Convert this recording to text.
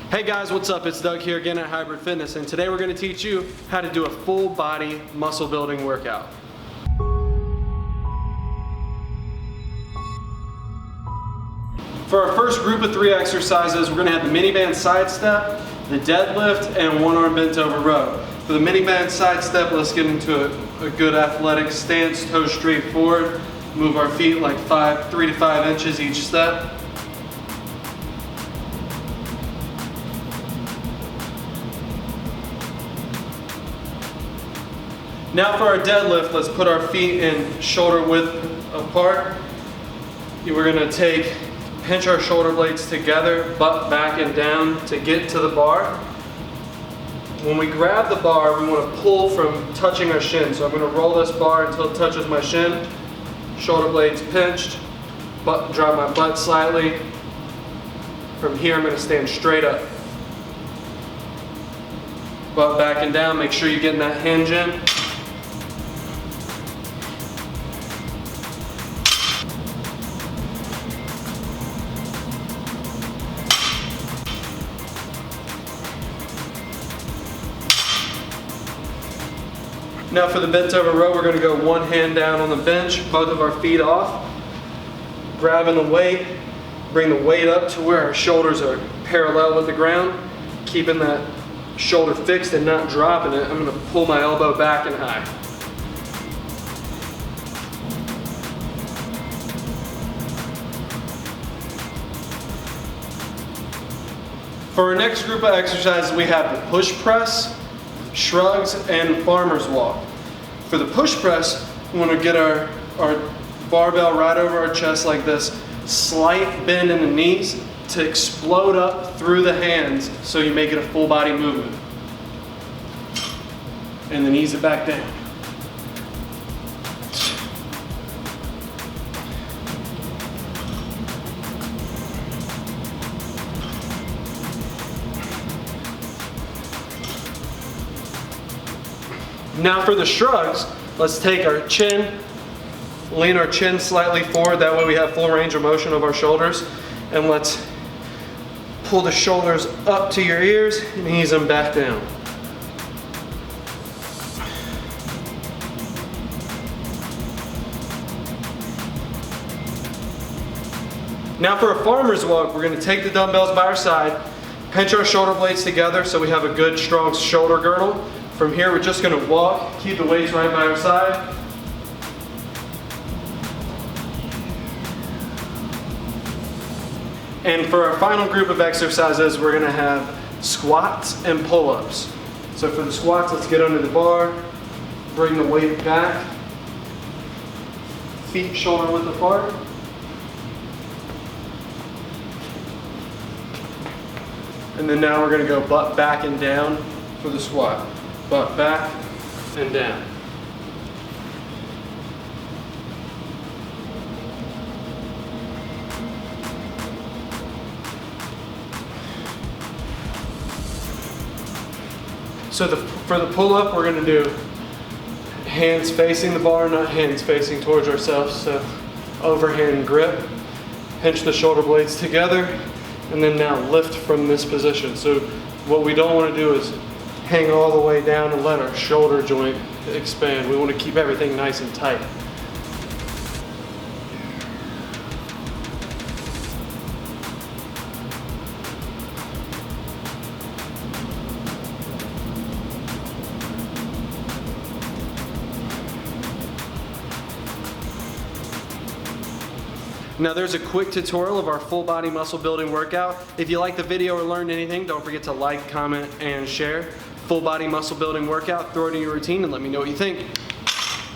Hey guys, what's up? It's Doug here again at Hybrid Fitness, and today we're going to teach you how to do a full body muscle building workout. For our first group of 3 exercises, we're going to have the mini band side step, the deadlift, and one arm bent over row. For the mini band side step, let's get into a good athletic stance, toes straight forward. Move our feet like 3 to 5 inches each step. Now for our deadlift, let's put our feet in shoulder width apart. We're going to pinch our shoulder blades together, butt back and down to get to the bar. When we grab the bar, we want to pull from touching our shin. So I'm going to roll this bar until it touches my shin. Shoulder blades pinched, drop my butt slightly. From here, I'm going to stand straight up. Butt back and down, make sure you're getting that hinge in. Now for the bent over row, we're going to go one hand down on the bench, both of our feet off, grabbing the weight, bring the weight up to where our shoulders are parallel with the ground, keeping that shoulder fixed and not dropping it. I'm going to pull my elbow back and high. For our next group of exercises, we have the push press, shrugs, and farmer's walk. For the push press, we want to get our barbell right over our chest like this, slight bend in the knees to explode up through the hands so you make it a full body movement. And then ease it back down. Now for the shrugs, let's take our chin, lean our chin slightly forward, that way we have full range of motion of our shoulders, and let's pull the shoulders up to your ears and ease them back down. Now for a farmer's walk, we're going to take the dumbbells by our side, pinch our shoulder blades together so we have a good strong shoulder girdle. From here, we're just going to walk, keep the weights right by our side. And for our final group of exercises, we're going to have squats and pull-ups. So for the squats, let's get under the bar, bring the weight back, feet shoulder width apart. And then now we're going to go butt back and down for the squat. Butt back and down. So for the pull-up, we're going to do hands facing the bar, not hands facing towards ourselves. So overhand grip, pinch the shoulder blades together, and then now lift from this position. So what we don't want to do is hang all the way down and let our shoulder joint expand. We want to keep everything nice and tight. Now there's a quick tutorial of our full body muscle building workout. If you liked the video or learned anything, don't forget to like, comment, and share. Full body muscle building workout, throw it in your routine and let me know what you think.